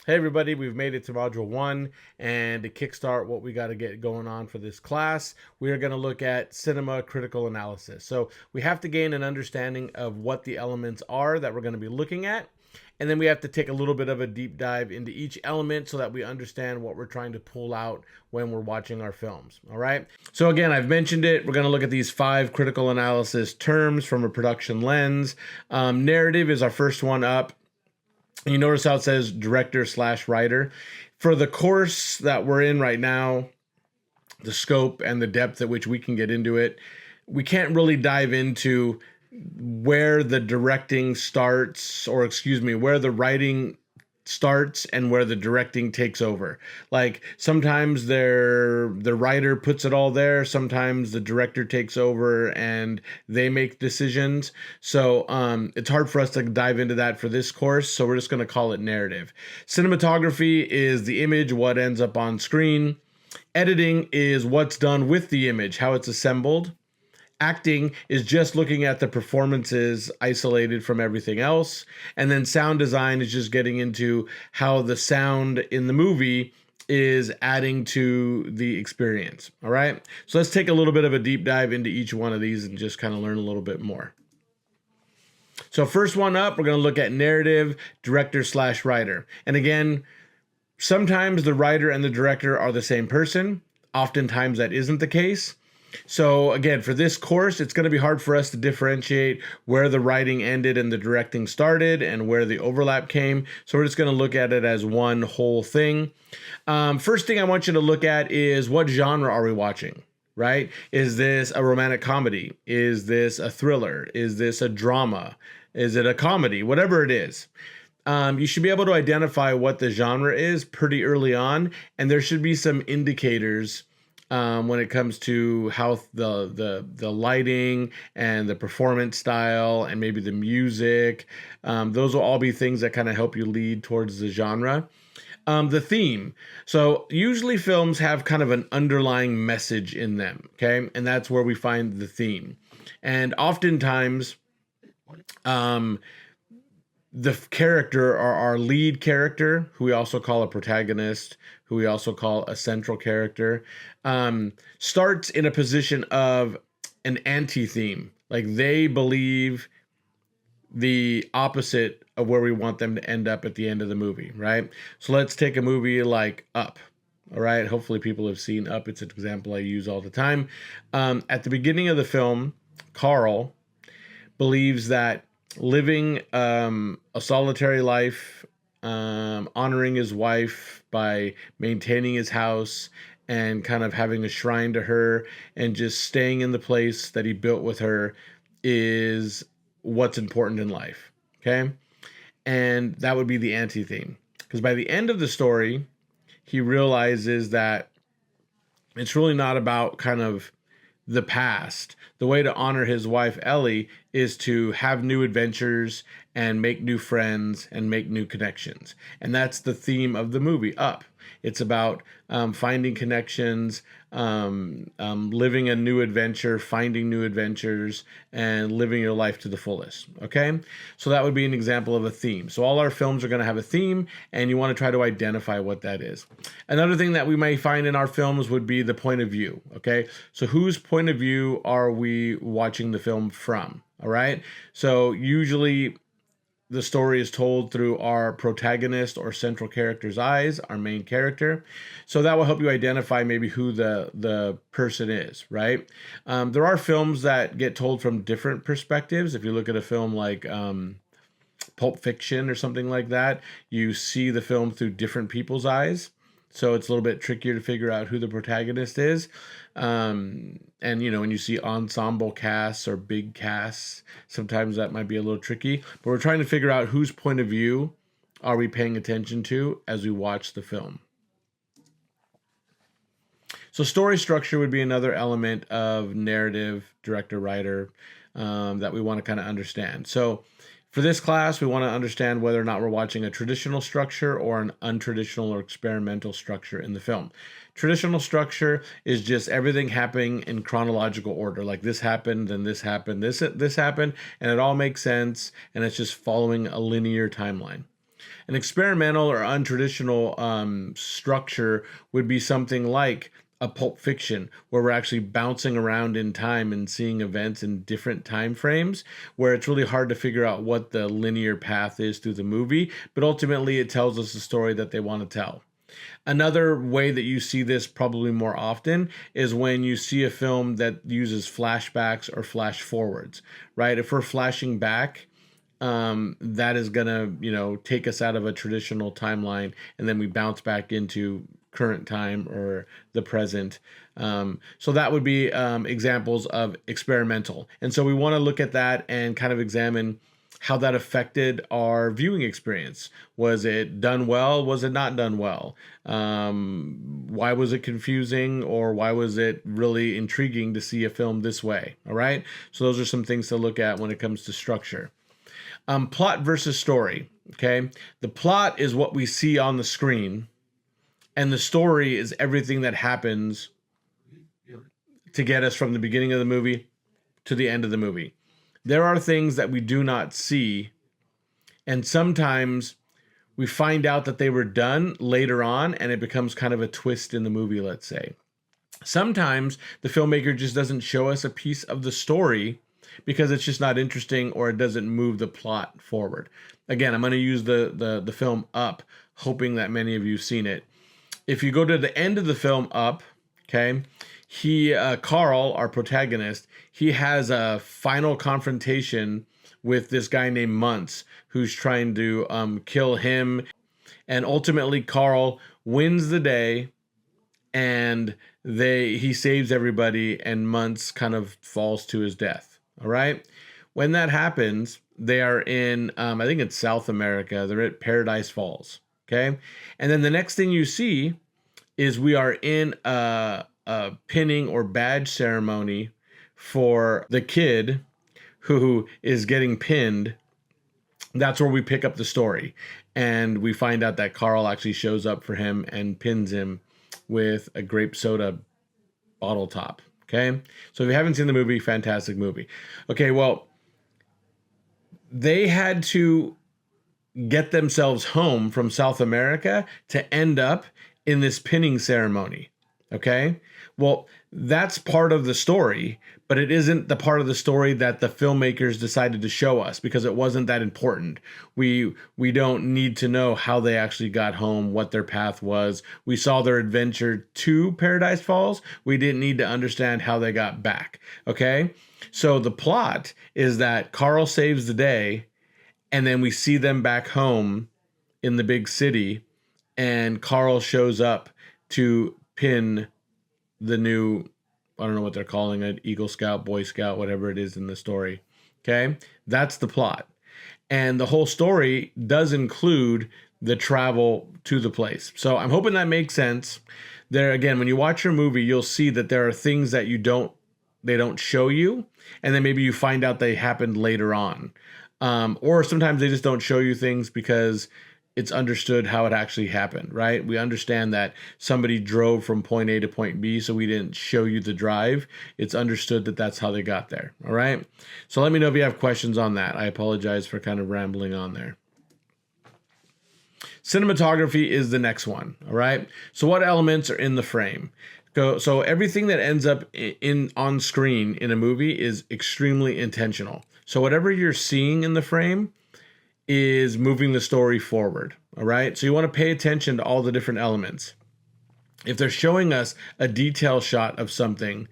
Hey everybody, we've made it to module 1, and to kickstart what we got to get going on for this class, we are going to look at cinema critical analysis. So we have to gain an understanding of what the elements are that we're going to be looking at, and then we have to take a little bit of a deep dive into each element so that we understand what we're trying to pull out when we're watching our films. All right. So again, I've mentioned it. We're going to look at these 5 critical analysis terms from a production lens. Narrative is our first one up. You notice how it says director slash writer. For the course that we're in right now, the scope and the depth at which we can get into it, we can't really dive into where the directing starts, or excuse me, where the writing starts and where the directing takes over. Like sometimes the writer puts it all there, sometimes the director takes over and they make decisions. So it's hard for us to dive into that for this course, so we're just going to call it narrative. Cinematography is the image, what ends up on screen. Editing is what's done with the image, how it's assembled. Acting is just looking at the performances isolated from everything else. And then sound design is just getting into how the sound in the movie is adding to the experience. All right. So let's take a little bit of a deep dive into each one of these and just kind of learn a little bit more. So first one up, we're going to look at narrative, director slash writer. And again, sometimes the writer and the director are the same person. Oftentimes that isn't the case. So again, for this course, it's going to be hard for us to differentiate where the writing ended and the directing started and where the overlap came. So we're just going to look at it as one whole thing. First thing I want you to look at is, what genre are we watching, right? Is this a romantic comedy? Is this a thriller? Is this a drama? Is it a comedy? Whatever it is. You should be able to identify what the genre is pretty early on, and there should be some indicators when it comes to how the lighting and the performance style and maybe the music. Those will all be things that kind of help you lead towards the genre. The theme. So usually films have kind of an underlying message in them, okay? And that's where we find the theme. And oftentimes, the character, or our lead character, who we also call a protagonist, who we also call a central character, starts in a position of an anti-theme. Like they believe the opposite of where we want them to end up at the end of the movie, right? So let's take a movie like Up. All right, hopefully people have seen Up. It's an example I use all the time. At the beginning of the film, Carl believes that living a solitary life, honoring his wife by maintaining his house and kind of having a shrine to her and just staying in the place that he built with her, is what's important in life. Okay. And that would be the anti-theme. Because by the end of the story, he realizes that it's really not about kind of the past. The way to honor his wife, Ellie, is to have new adventures and make new friends and make new connections. And that's the theme of the movie, Up. It's about finding connections, living a new adventure, finding new adventures, and living your life to the fullest. Okay? So that would be an example of a theme. So all our films are going to have a theme, and you want to try to identify what that is. Another thing that we may find in our films would be the point of view. Okay? So whose point of view are we watching the film from? All right? So usually the story is told through our protagonist or central character's eyes, our main character. So that will help you identify maybe who the person is, right? There are films that get told from different perspectives. If you look at a film like Pulp Fiction or something like that, you see the film through different people's eyes. So it's a little bit trickier to figure out who the protagonist is. And, you know, when you see ensemble casts or big casts, sometimes that might be a little tricky. But we're trying to figure out whose point of view are we paying attention to as we watch the film. So story structure would be another element of narrative, director, writer, that we want to kind of understand. So for this class, we want to understand whether or not we're watching a traditional structure or an untraditional or experimental structure in the film. Traditional structure is just everything happening in chronological order. Like this happened, then this happened, this happened, and it all makes sense, and it's just following a linear timeline. An experimental or untraditional structure would be something like a Pulp Fiction, where we're actually bouncing around in time and seeing events in different time frames, where it's really hard to figure out what the linear path is through the movie, but ultimately it tells us the story that they want to tell. Another way that you see this probably more often is when you see a film that uses flashbacks or flash forwards, right? If we're flashing back, that is gonna, take us out of a traditional timeline, and then we bounce back into current time or the present. So that would be examples of experimental. And so we want to look at that and kind of examine how that affected our viewing experience. Was it done well? Was it not done well? Why was it confusing, or why was it really intriguing to see a film this way? All right. So those are some things to look at when it comes to structure. Plot versus story. Okay. The plot is what we see on the screen, and the story is everything that happens to get us from the beginning of the movie to the end of the movie. There are things that we do not see, and sometimes we find out that they were done later on, and it becomes kind of a twist in the movie, let's say. Sometimes the filmmaker just doesn't show us a piece of the story because it's just not interesting, or it doesn't move the plot forward. Again, I'm going to use the film Up, hoping that many of you have seen it. If you go to the end of the film Up, okay, Carl, our protagonist, he has a final confrontation with this guy named Muntz, who's trying to kill him. And ultimately, Carl wins the day, and he saves everybody, and Muntz kind of falls to his death. All right. When that happens, they are in, I think it's South America. They're at Paradise Falls. Okay. And then the next thing you see is we are in a pinning or badge ceremony for the kid who is getting pinned. That's where we pick up the story. And we find out that Carl actually shows up for him and pins him with a grape soda bottle top. Okay. So if you haven't seen the movie, fantastic movie. Okay. Well, they had to get themselves home from South America to end up in this pinning ceremony. Okay. Well, that's part of the story, but it isn't the part of the story that the filmmakers decided to show us, because it wasn't that important. We don't need to know how they actually got home, what their path was. We saw their adventure to Paradise Falls. We didn't need to understand how they got back. Okay. So the plot is that Carl saves the day, and then we see them back home in the big city, and Carl shows up to pin the new, I don't know what they're calling it, Eagle Scout, Boy Scout, whatever it is in the story. Okay. That's the plot. And the whole story does include the travel to the place. So I'm hoping that makes sense. There again, when you watch your movie, you'll see that there are things that they don't show you, and then maybe you find out they happened later on. Or sometimes they just don't show you things because it's understood how it actually happened, right? We understand that somebody drove from point A to point B, so we didn't show you the drive. It's understood that that's how they got there, all right? So let me know if you have questions on that. I apologize for kind of rambling on there. Cinematography is the next one, all right? So what elements are in the frame? So everything that ends up on screen in a movie is extremely intentional. So whatever you're seeing in the frame is moving the story forward, all right? So you want to pay attention to all the different elements. If they're showing us a detail shot of something,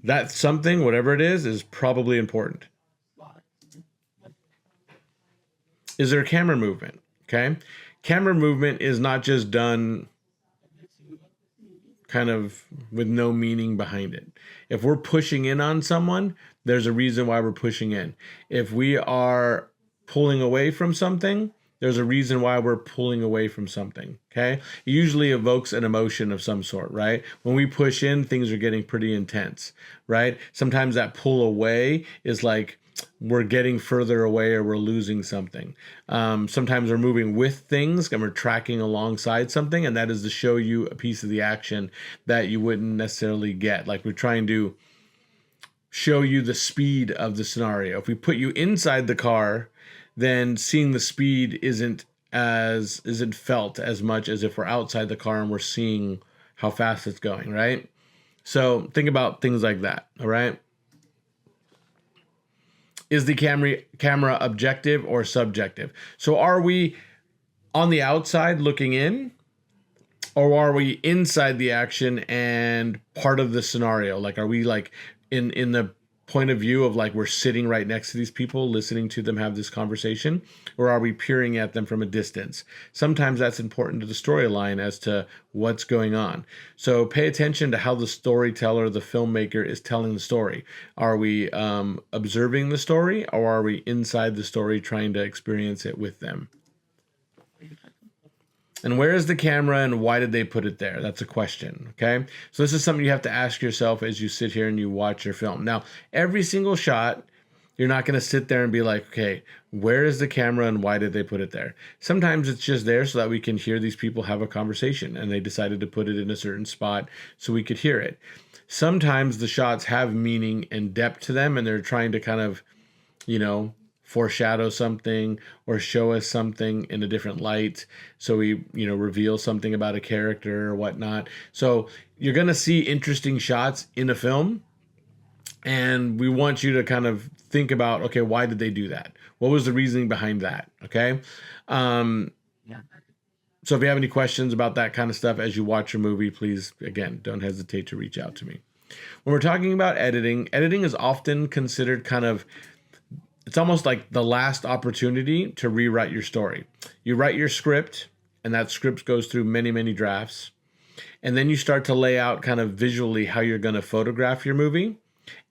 that something, whatever it is probably important. Is there camera movement? Okay. Camera movement is not just done kind of with no meaning behind it. If we're pushing in on someone, there's a reason why we're pushing in. If we are pulling away from something, there's a reason why we're pulling away from something, okay? It usually evokes an emotion of some sort, right? When we push in, things are getting pretty intense, right? Sometimes that pull away is like we're getting further away or we're losing something. Sometimes we're moving with things and we're tracking alongside something, and that is to show you a piece of the action that you wouldn't necessarily get. Like we're trying to show you the speed of the scenario. If we put you inside the car, then seeing the speed isn't isn't felt as much as if we're outside the car and we're seeing how fast it's going, right? So think about things like that, all right? Is the camera objective or subjective? So are we on the outside looking in, or are we inside the action and part of the scenario? Like, are we like in the point of view of like we're sitting right next to these people listening to them have this conversation, or are we peering at them from a distance? Sometimes that's important to the storyline as to what's going on. So pay attention to how the storyteller, the filmmaker, is telling the story. Are we observing the story, or are we inside the story trying to experience it with them? And where is the camera and why did they put it there? That's a question, okay? So this is something you have to ask yourself as you sit here and you watch your film. Now, every single shot, you're not going to sit there and be like, okay, where is the camera and why did they put it there? Sometimes it's just there so that we can hear these people have a conversation and they decided to put it in a certain spot so we could hear it. Sometimes the shots have meaning and depth to them and they're trying to kind of, foreshadow something or show us something in a different light. So we, reveal something about a character or whatnot. So you're going to see interesting shots in a film. And we want you to kind of think about, okay, why did they do that? What was the reasoning behind that? Okay. Yeah. So if you have any questions about that kind of stuff as you watch your movie, please, again, don't hesitate to reach out to me. When we're talking about editing is often considered it's almost like the last opportunity to rewrite your story. You write your script, and that script goes through many, many drafts. And then you start to lay out kind of visually how you're going to photograph your movie.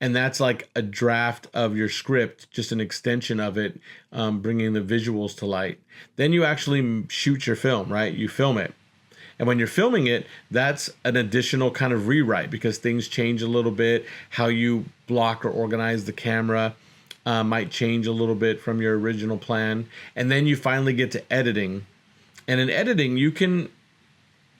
And that's like a draft of your script, just an extension of it, bringing the visuals to light. Then you actually shoot your film, right? You film it. And when you're filming it, that's an additional kind of rewrite because things change a little bit. How you block or organize the camera might change a little bit from your original plan. And then you finally get to editing. And in editing, you can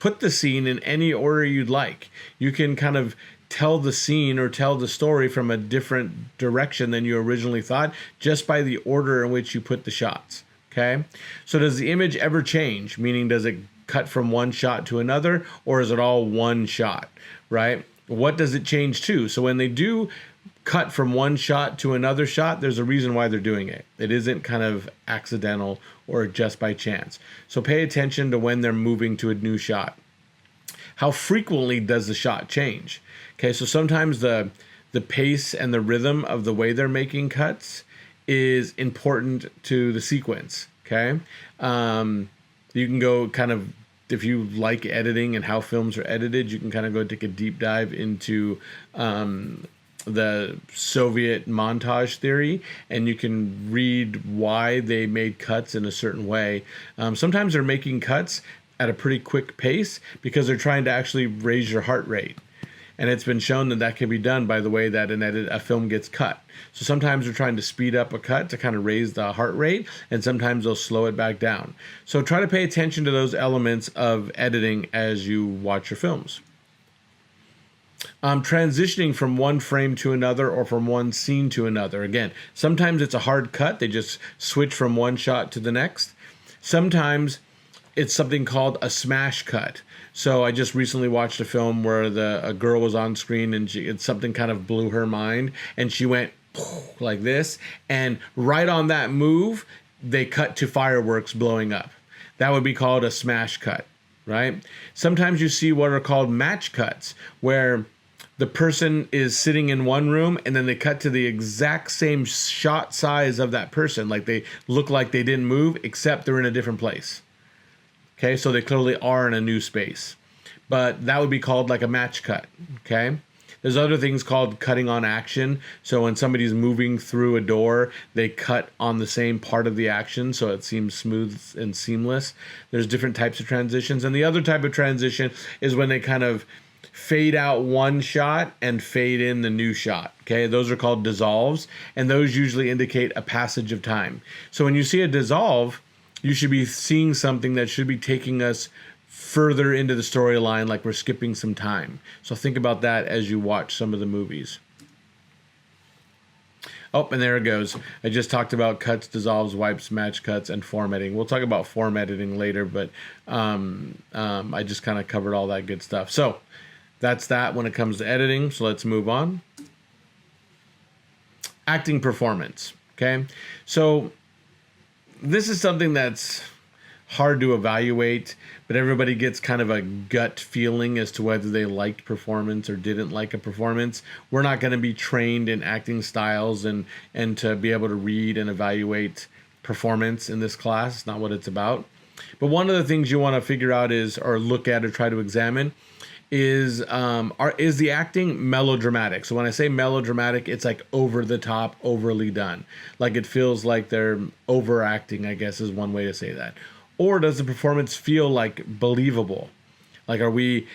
put the scene in any order you'd like. You can kind of tell the scene or tell the story from a different direction than you originally thought just by the order in which you put the shots. Okay? So does the image ever change? Meaning, does it cut from one shot to another, or is it all one shot, right? What does it change to? So when they do cut from one shot to another shot, there's a reason why they're doing it. It isn't kind of accidental or just by chance. So pay attention to when they're moving to a new shot. How frequently does the shot change? Okay, so sometimes the pace and the rhythm of the way they're making cuts is important to the sequence, okay? You can go kind of, if you like editing and how films are edited, you can kind of go take a deep dive into the Soviet montage theory, and you can read why they made cuts in a certain way. Sometimes they're making cuts at a pretty quick pace because they're trying to actually raise your heart rate. And it's been shown that that can be done by the way that a film gets cut. So sometimes they're trying to speed up a cut to kind of raise the heart rate, and sometimes they'll slow it back down. So try to pay attention to those elements of editing as you watch your films. Transitioning from one frame to another or from one scene to another. Again, sometimes it's a hard cut. They just switch from one shot to the next. Sometimes it's something called a smash cut. So I just recently watched a film where a girl was on screen and something kind of blew her mind and she went like this. And right on that move, they cut to fireworks blowing up. That would be called a smash cut, right? Sometimes you see what are called match cuts, where the person is sitting in one room and then they cut to the exact same shot size of that person. Like they look like they didn't move, except they're in a different place. Okay, so they clearly are in a new space. But that would be called like a match cut, okay? There's other things called cutting on action. So when somebody's moving through a door, they cut on the same part of the action so it seems smooth and seamless. There's different types of transitions. And the other type of transition is when they kind of fade out one shot and fade in the new shot, okay? Those are called dissolves, and those usually indicate a passage of time. So when you see a dissolve, you should be seeing something that should be taking us further into the storyline, like we're skipping some time. So think about that as you watch some of the movies. Oh, and there it goes. I just talked about cuts, dissolves, wipes, match cuts, and form editing. We'll talk about form editing later, but I just kind of covered all that good stuff. So that's that when it comes to editing. So let's move on. Acting performance. Okay. So this is something that's hard to evaluate, but everybody gets kind of a gut feeling as to whether they liked performance or didn't like a performance. We're not going to be trained in acting styles and to be able to read and evaluate performance in this class. It's not what it's about. But one of the things you want to figure out is, or look at or try to examine, is the acting melodramatic? So when I say melodramatic, it's like over the top, overly done. Like it feels like they're overacting, I guess is one way to say that. Or does the performance feel like believable? Like are we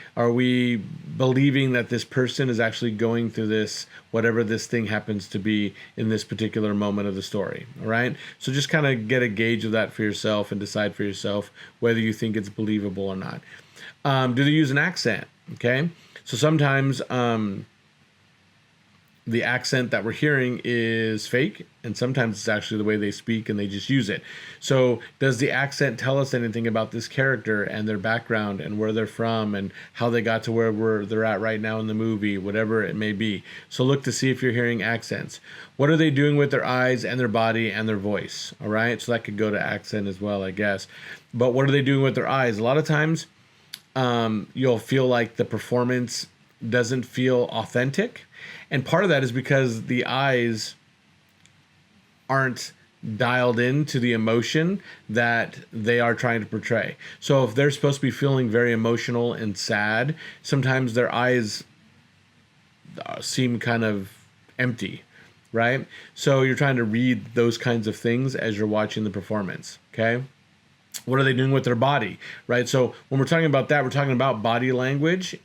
believing that this person is actually going through this, whatever this thing happens to be in this particular moment of the story? All right. So just kind of get a gauge of that for yourself and decide for yourself whether you think it's believable or not. Do they use an accent? Okay. So sometimes the accent that we're hearing is fake, and sometimes it's actually the way they speak and they just use it. So does the accent tell us anything about this character and their background and where they're from and how they got to where they're at right now in the movie, whatever it may be? So look to see if you're hearing accents. What are they doing with their eyes and their body and their voice? All right. So that could go to accent as well, I guess. But what are they doing with their eyes? A lot of times you'll feel like the performance doesn't feel authentic. And part of that is because the eyes aren't dialed into the emotion that they are trying to portray. So if they're supposed to be feeling very emotional and sad, sometimes their eyes seem kind of empty, right? So you're trying to read those kinds of things as you're watching the performance, okay? What are they doing with their body, right? So when we're talking about that, we're talking about body language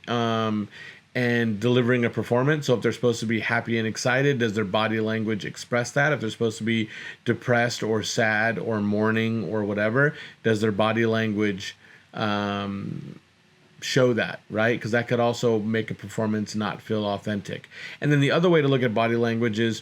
and delivering a performance. So if they're supposed to be happy and excited, does their body language express that? If they're supposed to be depressed or sad or mourning or whatever, does their body language show that, right? Because that could also make a performance not feel authentic. And then the other way to look at body language is,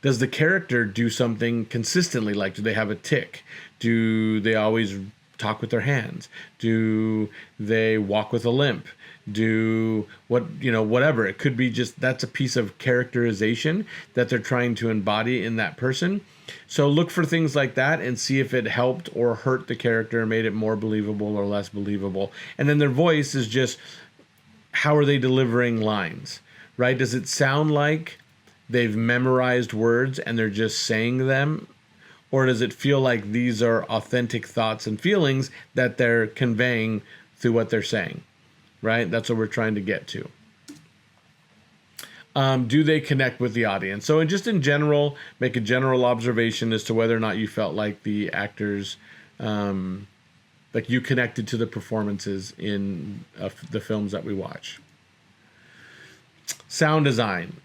does the character do something consistently? Like, do they have a tick? Do they always talk with their hands? Do they walk with a limp? Do whatever. It could be just that's a piece of characterization that they're trying to embody in that person. So look for things like that and see if it helped or hurt the character, made it more believable or less believable. And then their voice is just, how are they delivering lines, right? Does it sound like they've memorized words and they're just saying them? Or does it feel like these are authentic thoughts and feelings that they're conveying through what they're saying, right? That's what we're trying to get to. Do they connect with the audience? So just in general, make a general observation as to whether or not you felt like the actors, like you connected to the performances in the films that we watch. Sound design.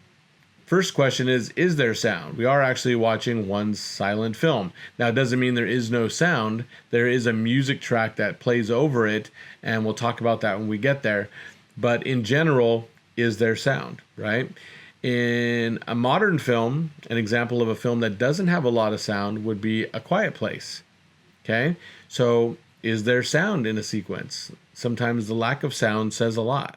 First question is there sound? We are actually watching one silent film. Now, it doesn't mean there is no sound. There is a music track that plays over it, and we'll talk about that when we get there. But in general, is there sound, right? In a modern film, an example of a film that doesn't have a lot of sound would be A Quiet Place, okay? So is there sound in a sequence? Sometimes the lack of sound says a lot.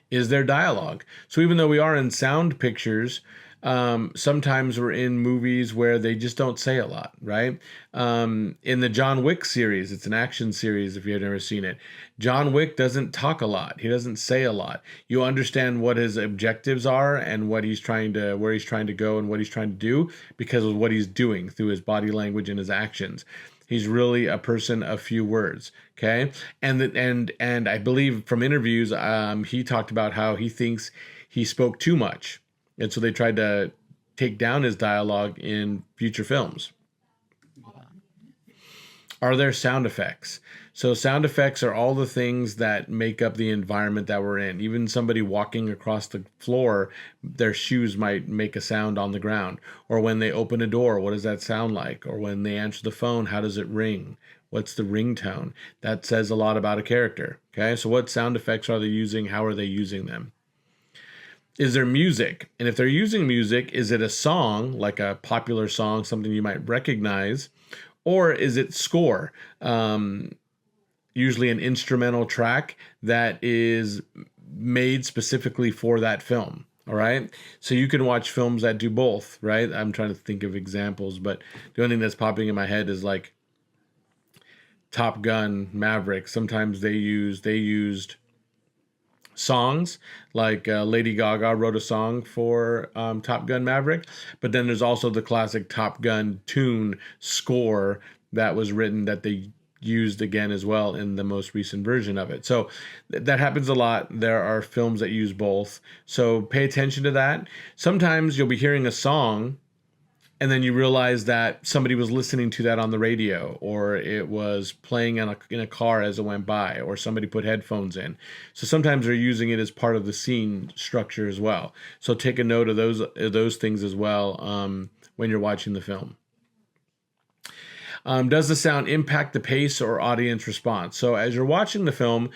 Is there dialogue? So even though we are in sound pictures, sometimes we're in movies where they just don't say a lot, right? In the John Wick series, it's an action series if you've never seen it. John Wick doesn't talk a lot. He doesn't say a lot. You understand what his objectives are and what he's trying to, where he's trying to go and what he's trying to do because of what he's doing through his body language and his actions. He's really a person of few words, okay? And I believe from interviews, he talked about how he thinks he spoke too much. And so they tried to take down his dialogue in future films. Are there sound effects? So sound effects are all the things that make up the environment that we're in. Even somebody walking across the floor, their shoes might make a sound on the ground. Or when they open a door, what does that sound like? Or when they answer the phone, how does it ring? What's the ringtone? That says a lot about a character. Okay, so what sound effects are they using? How are they using them? Is there music? And if they're using music, is it a song, like a popular song, something you might recognize? Or is it score? Usually an instrumental track that is made specifically for that film. All right. So you can watch films that do both, right? I'm trying to think of examples, but the only thing that's popping in my head is like Top Gun, Maverick. Sometimes they used songs like Lady Gaga wrote a song for Top Gun Maverick, but then there's also the classic Top Gun tune score that was written that they used again as well in the most recent version of it. So that happens a lot. There are films that use both. So pay attention to that. Sometimes you'll be hearing a song and then you realize that somebody was listening to that on the radio, or it was playing in a car as it went by, or somebody put headphones in. So sometimes they're using it as part of the scene structure as well. So take a note of those things as well when you're watching the film. Does the sound impact the pace or audience response? So as you're watching the film,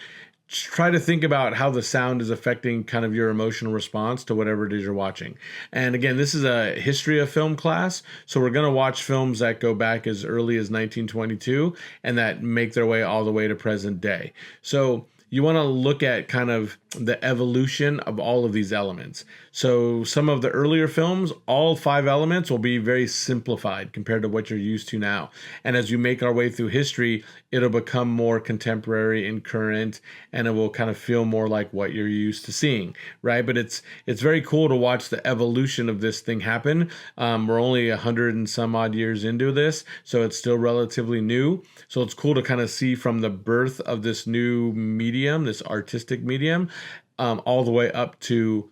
try to think about how the sound is affecting kind of your emotional response to whatever it is you're watching. And again, this is a history of film class, so we're going to watch films that go back as early as 1922 and that make their way all the way to present day. So you want to look at kind of the evolution of all of these elements. So some of the earlier films, all 5 elements will be very simplified compared to what you're used to now. And as you make our way through history, it'll become more contemporary and current, and it will kind of feel more like what you're used to seeing, right? But it's very cool to watch the evolution of this thing happen. We're only 100 and some odd years into this, so it's still relatively new. So it's cool to kind of see from the birth of this new medium, this artistic medium, all the way up to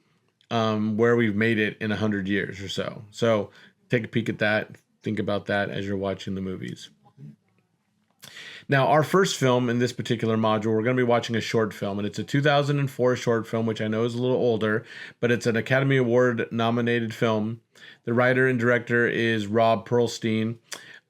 where we've made it in 100 years or so. So take a peek at that. Think about that as you're watching the movies. Now, our first film in this particular module, we're going to be watching a short film, and it's a 2004 short film, which I know is a little older, but it's an Academy Award nominated film. The writer and director is Rob Perlstein.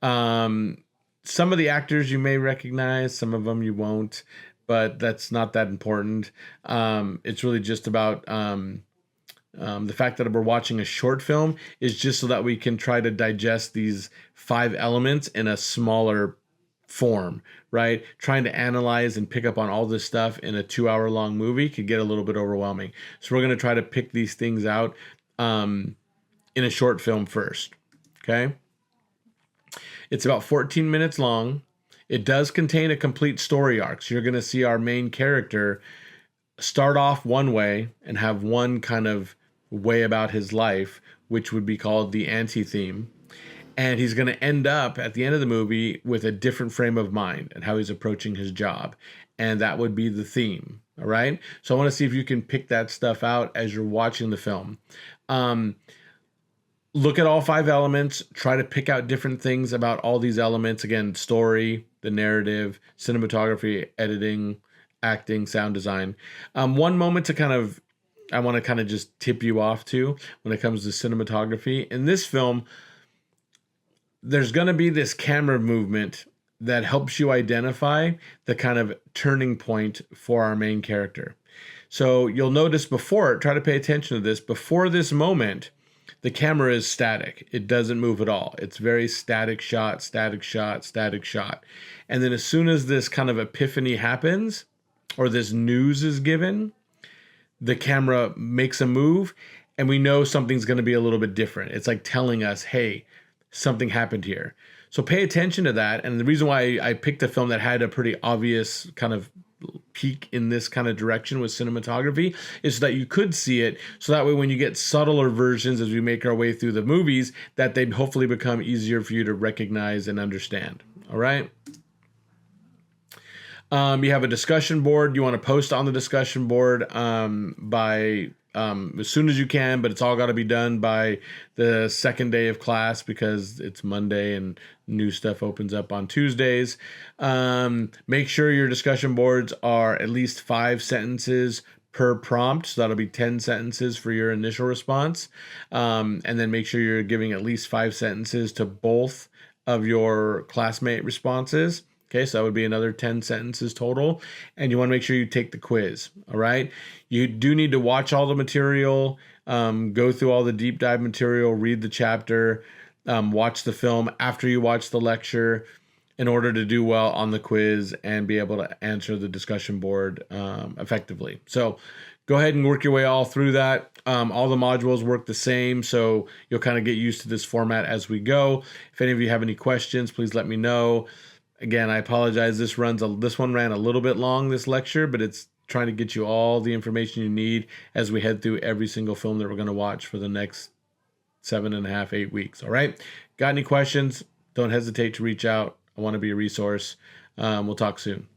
Some of the actors you may recognize, some of them you won't, but that's not that important. It's really just about the fact that we're watching a short film is just so that we can try to digest these 5 elements in a smaller form, right? Trying to analyze and pick up on all this stuff in a 2-hour long movie could get a little bit overwhelming. So we're going to try to pick these things out in a short film first. Okay. It's about 14 minutes long. It does contain a complete story arc. So you're going to see our main character start off one way and have one kind of way about his life, which would be called the anti-theme. And he's going to end up at the end of the movie with a different frame of mind and how he's approaching his job. And that would be the theme. All right. So I want to see if you can pick that stuff out as you're watching the film. Look at all 5 elements, try to pick out different things about all these elements. Again, story, the narrative, cinematography, editing, acting, sound design. One moment to I want to kind of just tip you off to when it comes to cinematography. In this film, there's going to be this camera movement that helps you identify the kind of turning point for our main character. So you'll notice try to pay attention to this, before this moment, the camera is static. It doesn't move at all. It's very static shot, static shot, static shot. And then as soon as this kind of epiphany happens, or this news is given, the camera makes a move, and we know something's going to be a little bit different. It's like telling us, hey, something happened here. So pay attention to that. And the reason why I picked a film that had a pretty obvious kind of peak in this kind of direction with cinematography is so that you could see it, so that way when you get subtler versions as we make our way through the movies, that they'd hopefully become easier for you to recognize and understand. All right. You have a discussion board. You want to post on the discussion board by as soon as you can, but it's all got to be done by the second day of class because it's Monday and new stuff opens up on Tuesdays. Make sure your discussion boards are at least 5 sentences per prompt. So that'll be 10 sentences for your initial response. And then make sure you're giving at least 5 sentences to both of your classmate responses. Okay, so that would be another 10 sentences total. And you want to make sure you take the quiz. All right. You do need to watch all the material, go through all the deep dive material, read the chapter, watch the film after you watch the lecture in order to do well on the quiz and be able to answer the discussion board effectively. So go ahead and work your way all through that. All the modules work the same, so you'll kind of get used to this format as we go. If any of you have any questions, please let me know. Again, I apologize. This one ran a little bit long, this lecture, but it's trying to get you all the information you need as we head through every single film that we're going to watch for the next 7.5, 8 weeks. All right. Got any questions? Don't hesitate to reach out. I want to be a resource. We'll talk soon.